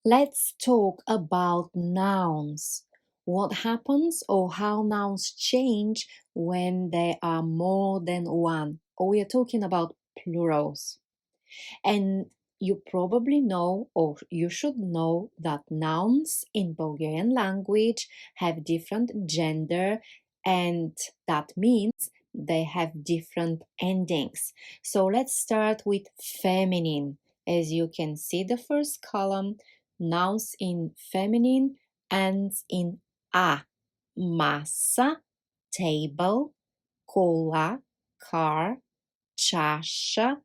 Let's talk about nouns. What happens or how nouns change when there are more than one. Or we are talking about plurals. And you probably know, or you should know, that nouns in Bulgarian language have different gender, and that means they have different endings. So let's start with feminine. As you can see, the first column, nouns in feminine ends in a. Masa, table, кола, car, чаша,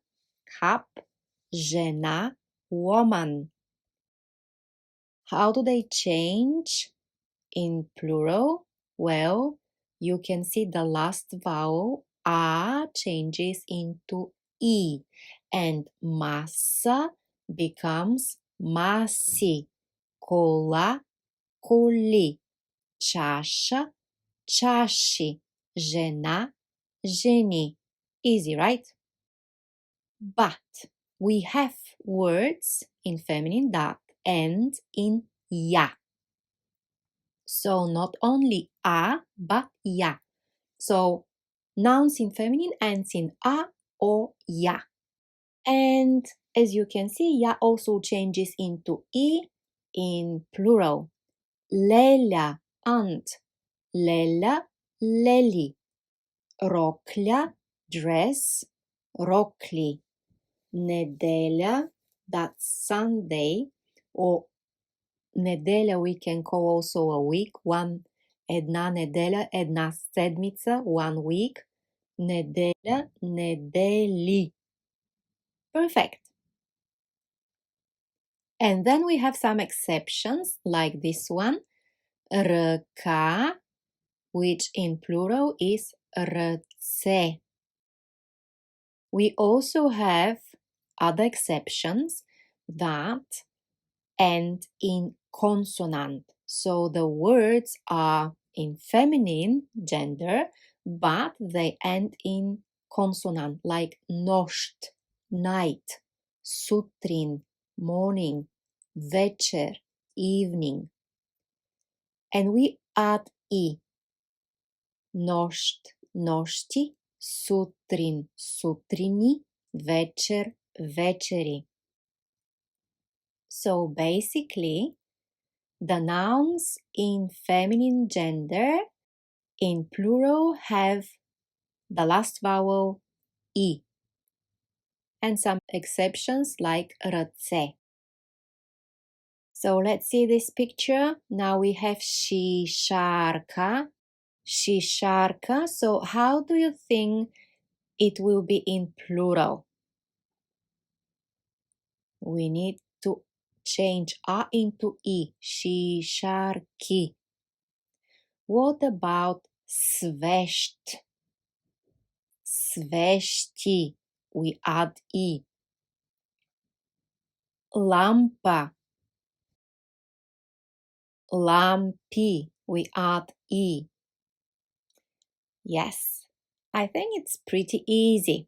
cup, жена, woman. How do they change in plural? Well, you can see the last vowel a changes into e, and masa becomes маси, кола, коли, чаша, чаши, жена, жени. Easy, right? But we have words in feminine that end in ya. So not only a, but ya. So nouns in feminine ends in a or ya. And as you can see, ya also changes into e in plural. Леля, aunt. Леля, лели. Рокля, dress. Рокли. Неделя, that's Sunday, or неделя we can call also a week, една неделя, една седмица, 1 week, неделя, недели. Perfect. And then we have some exceptions like this one, ръка, which in plural is ръце. We also have other exceptions that end in consonant. So the words are in feminine gender, but they end in consonant, like нощ, night, сутрин, morning, вечер, evening. And we add и. Нощ, нощи, сутрин, сутрини, вечер, вечери. So basically, the nouns in feminine gender in plural have the last vowel e, and some exceptions like ръце. So let's see this picture. Now we have шишарка. Шишарка. So how do you think it will be in plural? We need to change a into e. Шишарки. What about свещ? Свещи. We add e. Лампа. Лампи. We add e. Yes, I think it's pretty easy.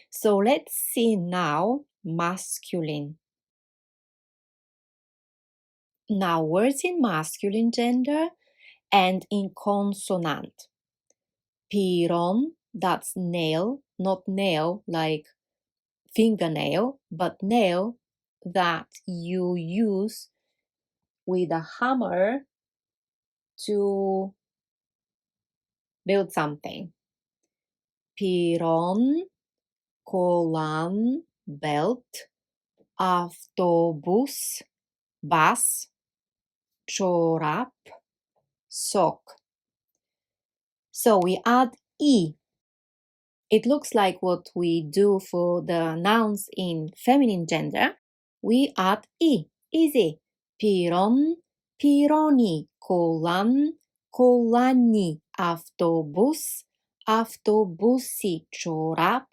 So let's see now masculine. Now words in masculine gender and in consonant. Piron, that's nail, not nail like fingernail, but nail that you use with a hammer to build something. Piron, колан, belt, автобус, bus, чорап, sock. So we add e. It looks like what we do for the nouns in feminine gender. We add e. Easy. Piron, pironi, колан, колани, автобус, автобуси, чорап,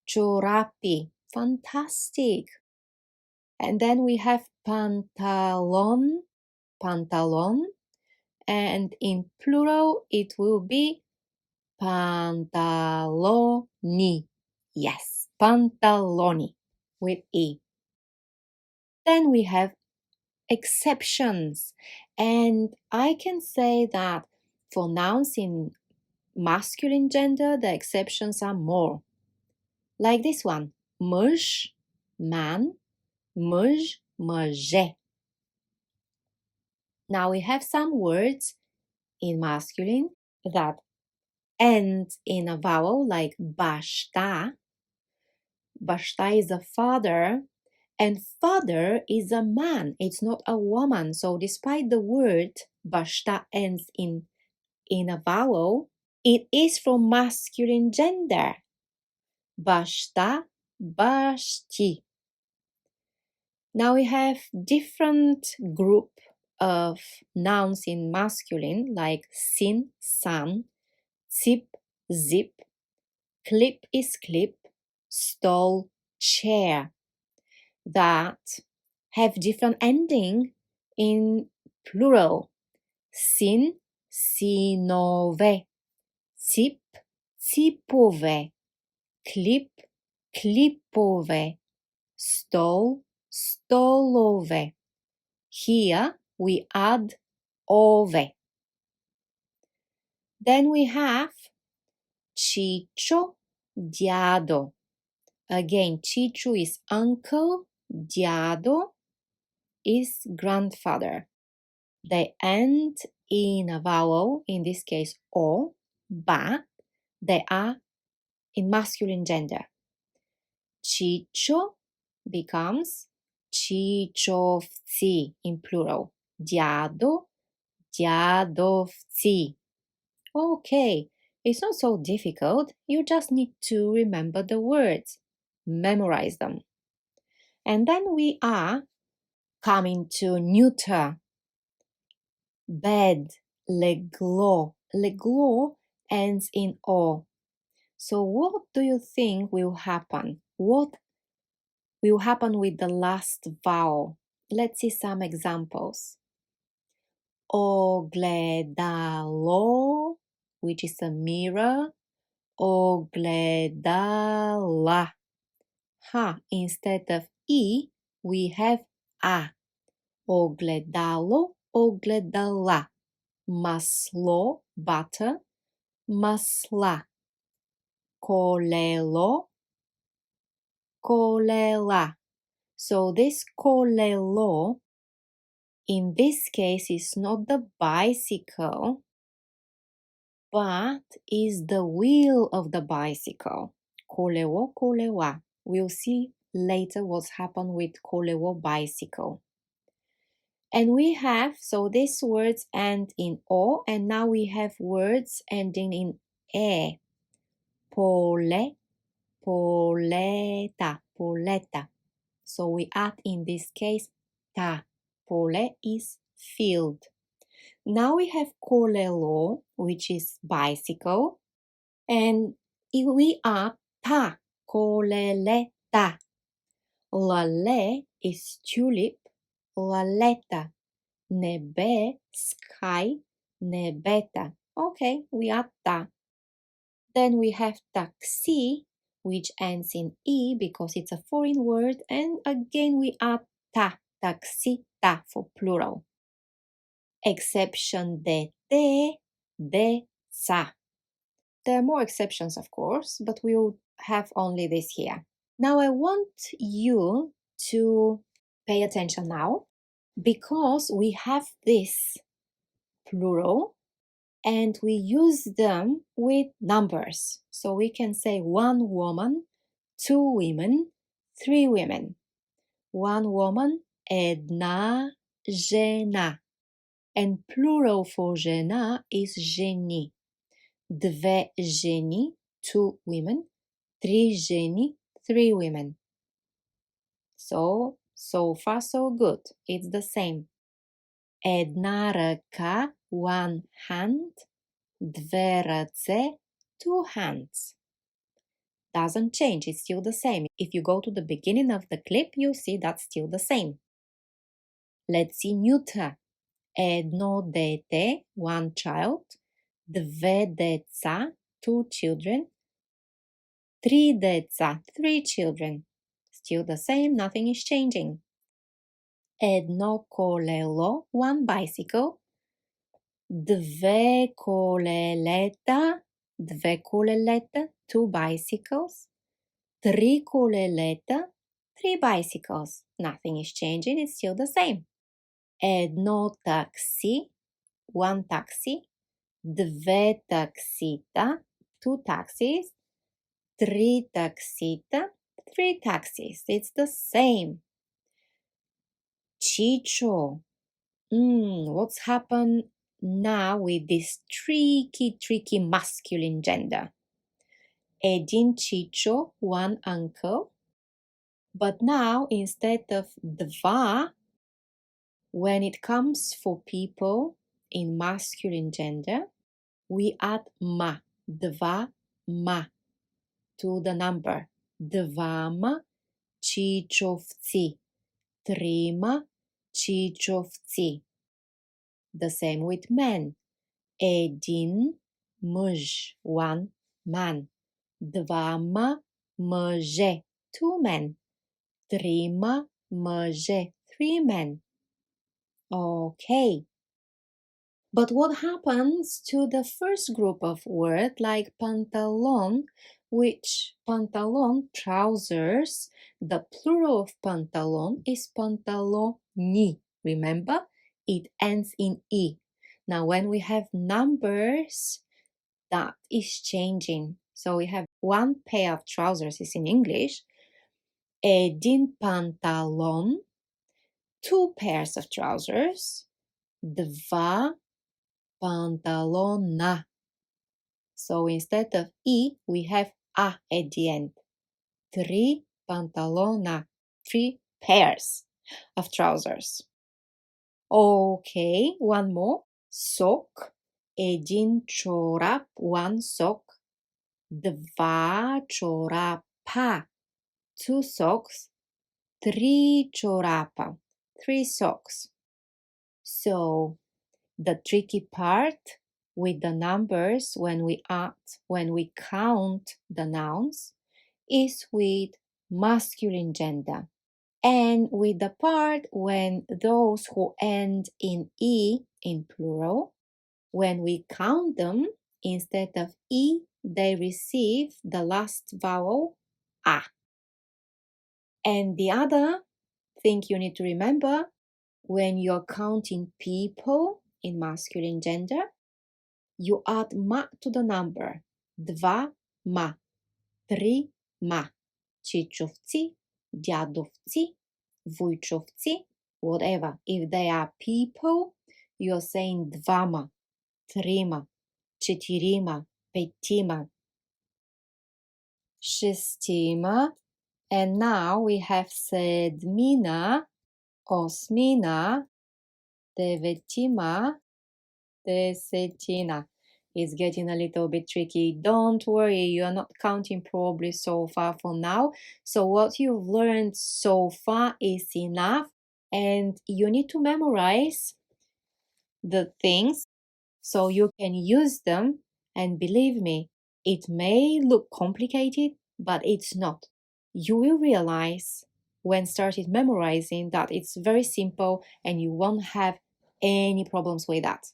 чорапи. Fantastic. And then we have pantalon, pantalon, and in plural it will be pantaloni. Yes, pantaloni with e. Then we have exceptions. And I can say that for nouns in masculine gender, the exceptions are more. Like this one, muž, man, muž, măže. Now we have some words in masculine that end in a vowel like bașta. Bașta is a father, and father is a man, it's not a woman. So despite the word bașta ends in a vowel, it is from masculine gender. Bașta, baști. Now we have different group of nouns in masculine like sin, sun, zip, zip, clip is clip, stole, chair, that have different ending in plural. Sin, sinove, zip, zipove, clip, clipove, stole, stolove. Here we add ove. Then we have Ciccio, Diado. Again, Ciccio is uncle, Diado is grandfather. They end in a vowel, in this case o, but they are in masculine gender. Ciccio becomes Cicciovci in plural. Diado, Diadovci. Okay, it's not so difficult. You just need to remember the words, memorize them. And then we are coming to neuter. Bed, leglo. Leglo ends in o. So what do you think will happen? What will happen with the last vowel? Let's see some examples. Ogledalo, which is a mirror. Ogledala. Instead of e, we have a. Ogledalo, ogledala. Maslo, butter. Masla. Kolelo, kolela. So this kolelo, in this case, is not the bicycle, but is the wheel of the bicycle. Kolewo, kolewa. We'll see later what's happened with kolewo bicycle. And we have, so these words end in o, and now we have words ending in e. Pole, poleta, poleta. So we add in this case ta. Pole is field. Now we have kolelo, which is bicycle, and we add ta, koleleta. Lale is tulip, laleta. Nebe, sky, nebeta. Okay, we add ta. Then we have taxi, which ends in e because it's a foreign word, and again we add ta, taxita for plural. Exception de te, de sa. There are more exceptions, of course, but we'll have only this here. Now I want you to pay attention now, because we have this plural and we use them with numbers. So we can say one woman, two women, three women. One woman, една жена. And plural for жена is жени. Две жени, two women. Три жени, three women. So far so good. It's the same. Една ръка, one hand. Две ръце, two hands. Doesn't change, it's still the same. If you go to the beginning of the clip, you'll see that's still the same. Let's see neuter. Едно дете, one child. Две деца, two children. Три деца, three children. Still the same, nothing is changing. Едно колело, one bicycle. Две колелета, две колелета, two bicycles. Три колелета, three bicycles. Nothing is changing, it's still the same. Едно такси, one taxi. Две таксита, two taxis. Три таксита, three taxis. It's the same. Chicho. What's happened now with this tricky masculine gender? Един Chicho, one uncle. But now, instead of два, when it comes for people in masculine gender, we add ма, два ма to the number. Двама чичовци, трима чичовци. The same with men. Един мъж, one man. Двама мъже, two men. Трима мъже, three men. Okay. But what happens to the first group of words like pantalon, which pantalon, trousers, the plural of pantalon is pantaloni. Remember? It ends in E. Now when we have numbers, that is changing. So we have one pair of trousers is in English. Един панталон, two pairs of trousers. Два панталона. So instead of E, we have A at the end. Три панталона, three pairs of trousers. Okay, one more. Сок, един чорап, one sock. Два чорапа, two socks. Три чорапа, three socks. So the tricky part with the numbers when we count the nouns is with masculine gender. And with the part when those who end in E in plural, when we count them, instead of E, they receive the last vowel A. And the other thing you need to remember, when you're counting people in masculine gender, you add ma to the number. Два ма, три ма, чичовци, дядовци, вуйчовци, whatever. If they are people, you're saying двама, трима, четирима, петима, шестима, and now we have седмина, осмина, деветима, десетина. It's getting a little bit tricky. Don't worry, you're not counting probably so far for now. So what you've learned so far is enough, and you need to memorize the things so you can use them. And believe me, it may look complicated, but it's not. You will realize when started memorizing that it's very simple and you won't have any problems with that.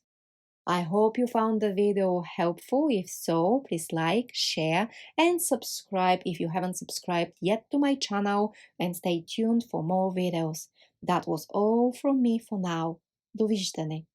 I hope you found the video helpful. If so, please like, share, and subscribe if you haven't subscribed yet to my channel, and stay tuned for more videos. That was all from me for now. Довиждане!